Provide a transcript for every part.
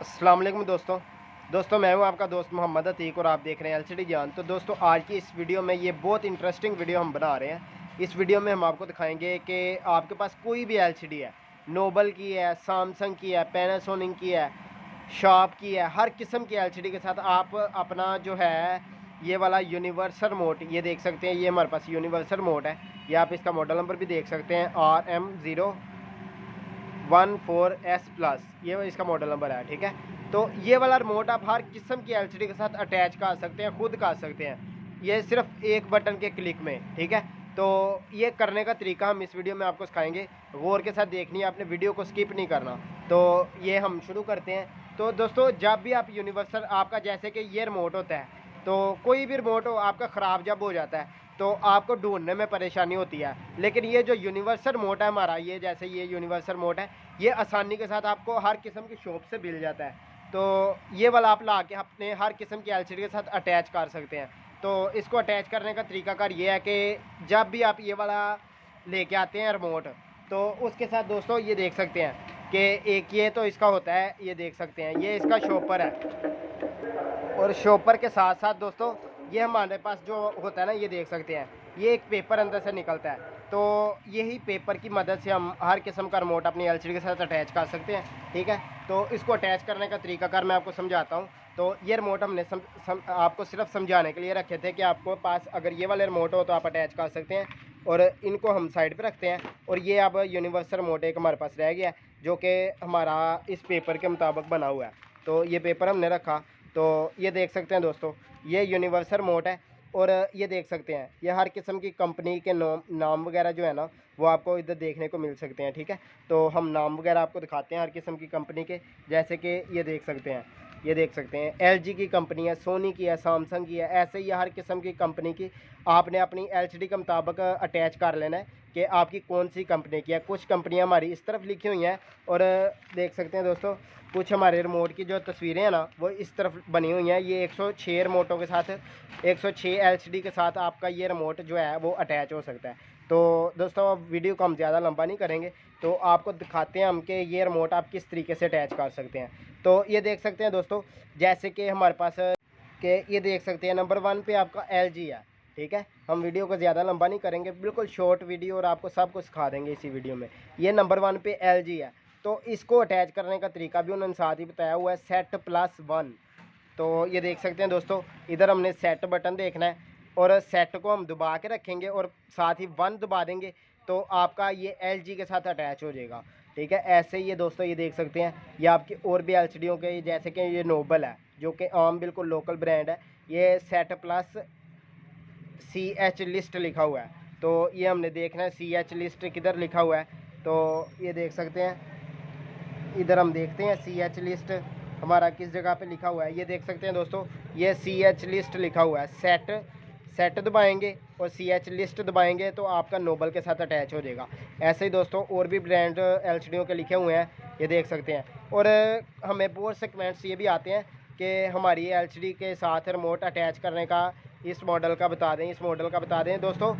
अस्सलाम वालेकुम दोस्तों मैं हूं आपका दोस्त मोहम्मद अतीक और आप देख रहे हैं एलसीडी ज्ञान। तो दोस्तों आज की इस वीडियो में ये बहुत इंटरेस्टिंग वीडियो हम बना रहे हैं। इस वीडियो में हम आपको दिखाएंगे कि आपके पास कोई भी एलसीडी है, नोबल की है, सैमसंग की है, पैनासोनिक की है, शॉप की है, हर किस्म की एलसीडी के साथ आप अपना जो है ये वाला यूनिवर्सल रिमोट ये देख सकते हैं। ये हमारे पास यूनिवर्सल रिमोट है। ये आप इसका मॉडल नंबर भी देख सकते हैं RM014S+, ये इसका मॉडल नंबर है। ठीक है, तो ये वाला रिमोट आप हर किस्म की एलसीडी के साथ अटैच कर सकते हैं, खुद कर सकते हैं, ये सिर्फ एक बटन के क्लिक में। ठीक है, तो ये करने का तरीका हम इस वीडियो में आपको सिखाएंगे। गौर के साथ देखनी है आपने, वीडियो को स्किप नहीं करना। तो ये हम शुरू करते हैं। तो दोस्तों जब भी आप यूनिवर्सल, आपका जैसे कि ये रिमोट होता है, तो कोई भी रिमोट हो आपका ख़राब जब हो जाता है तो आपको ढूंढने में परेशानी होती है। लेकिन ये जो यूनिवर्सल रिमोट है हमारा, ये जैसे ये यूनिवर्सल रिमोट है, ये आसानी के साथ आपको हर किस्म की शॉप से मिल जाता है। तो ये वाला आप ला के अपने हर किस्म की एलसीडी के साथ अटैच कर सकते हैं। तो इसको अटैच करने का तरीकाकार ये है कि जब भी आप ये वाला लेके आते हैं रिमोट, तो उसके साथ दोस्तों ये देख सकते हैं कि एक ये तो इसका होता है, ये देख सकते हैं ये इसका शॉपर है। और शॉपर के साथ साथ दोस्तों ये हमारे पास जो होता है ना, ये देख सकते हैं ये एक पेपर अंदर से निकलता है। तो यही पेपर की मदद से हम हर किस्म का रिमोट अपनी एलसीडी के साथ अटैच कर सकते हैं। ठीक है, तो इसको अटैच करने का तरीकाकार मैं आपको समझाता हूँ। तो ये रिमोट हमने आपको सिर्फ समझाने के लिए रखे थे कि आपको पास अगर ये वाले रिमोट हो तो आप अटैच कर सकते हैं। और इनको हम साइड पर रखते हैं। और ये अब यूनिवर्सल रिमोट एक हमारे पास रह गया जो कि हमारा इस पेपर के मुताबिक बना हुआ है। तो ये पेपर हमने रखा। तो ये देख सकते हैं दोस्तों, ये यूनिवर्सल रिमोट है। और ये देख सकते हैं ये हर किस्म की कंपनी के नाम वगैरह जो है ना, वो आपको इधर देखने को मिल सकते हैं। ठीक है, तो हम नाम वगैरह आपको दिखाते हैं हर किस्म की कंपनी के। जैसे कि ये देख सकते हैं, ये देख सकते हैं एलजी की कंपनी है, सोनी की है, सैमसंग की है, ऐसे ही हर किस्म की कंपनी की आपने अपनी एलसीडी के मुताबिक अटैच कर लेना है कि आपकी कौन सी कंपनी की है। कुछ कंपनियां हमारी इस तरफ लिखी हुई हैं और देख सकते हैं दोस्तों कुछ हमारे रिमोट की जो तस्वीरें हैं ना, वो इस तरफ बनी हुई हैं। ये 106 रिमोटों के साथ, 106 एलसीडी के साथ आपका ये रिमोट जो है वो अटैच हो सकता है। तो दोस्तों अब वीडियो को हम ज़्यादा लंबा नहीं करेंगे, तो आपको दिखाते हैं हम कि ये रिमोट आप किस तरीके से अटैच कर सकते हैं। तो ये देख सकते हैं दोस्तों, जैसे कि हमारे पास कि ये देख सकते हैं नंबर 1 पे आपका एलजी है। ठीक है, हम वीडियो को ज़्यादा लंबा नहीं करेंगे, बिल्कुल शॉर्ट वीडियो और आपको सब कुछ सिखा देंगे इसी वीडियो में। ये नंबर 1 पे एलजी है। तो इसको अटैच करने का तरीका भी उन्होंने साथ ही बताया हुआ है, सेट+1। तो ये देख सकते हैं दोस्तों, इधर हमने सेट बटन देखना है और सेट को हम दबा के रखेंगे और साथ ही 1 दबा देंगे तो आपका ये एलजी के साथ अटैच हो जाएगा। ठीक है, ऐसे ही ये दोस्तों ये देख सकते हैं ये आपकी और भी एलसीडीओं के, जैसे कि ये नोबल है जो कि आम बिल्कुल लोकल ब्रांड है। ये सेट+CH लिस्ट लिखा हुआ है। तो ये हमने देखना है CH लिस्ट किधर लिखा हुआ है। तो ये देख सकते हैं, इधर हम देखते हैं CH लिस्ट हमारा किस जगह पे लिखा हुआ है। ये देख सकते हैं दोस्तों, ये CH लिस्ट लिखा हुआ है। सेट दबाएंगे और CH लिस्ट दबाएंगे तो आपका नोबल के साथ अटैच हो जाएगा। ऐसे ही दोस्तों और भी ब्रांड एलसीडीओ के लिखे हुए हैं, ये देख सकते हैं। और हमें बहुत से कमेंट्स ये भी आते हैं कि हमारी एलसीडी के साथ रिमोट अटैच करने का इस मॉडल का बता दें, इस मॉडल का बता दें। दोस्तों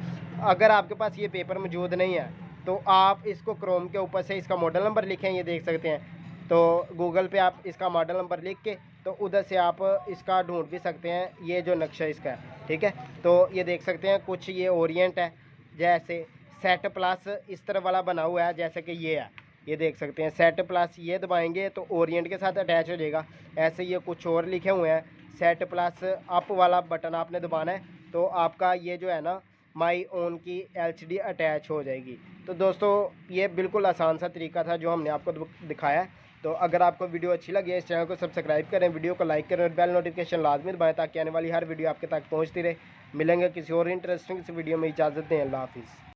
अगर आपके पास ये पेपर मौजूद नहीं है तो आप इसको क्रोम के ऊपर से इसका मॉडल नंबर लिखें, ये देख सकते हैं। तो गूगल पे आप इसका मॉडल नंबर लिख के तो उधर से आप इसका ढूंढ भी सकते हैं, ये जो नक्शा इसका है। ठीक है, तो ये देख सकते हैं कुछ ये ओरिएंट है, जैसे सेट+ इस तरह वाला बना हुआ है, जैसे कि ये है। ये देख सकते हैं सेट+, ये दबाएंगे तो ओरिएंट के साथ अटैच हो जाएगा। ऐसे ये कुछ और लिखे हुए हैं। सेट+ अप वाला बटन आपने दबाना है तो आपका ये जो है ना माई ओन की एलसीडी अटैच हो जाएगी। तो दोस्तों ये बिल्कुल आसान सा तरीका था जो हमने आपको दिखाया। तो अगर आपको वीडियो अच्छी लगी है इस चैनल को सब्सक्राइब करें, वीडियो को लाइक करें और बेल नोटिफिकेशन लाजमी दबाएं ताकि आने वाली हर वीडियो आपके तक पहुंचती रहे। मिलेंगे किसी और इंटरेस्टिंग वीडियो में, इजाज़त दें, अल्लाह हाफिज़।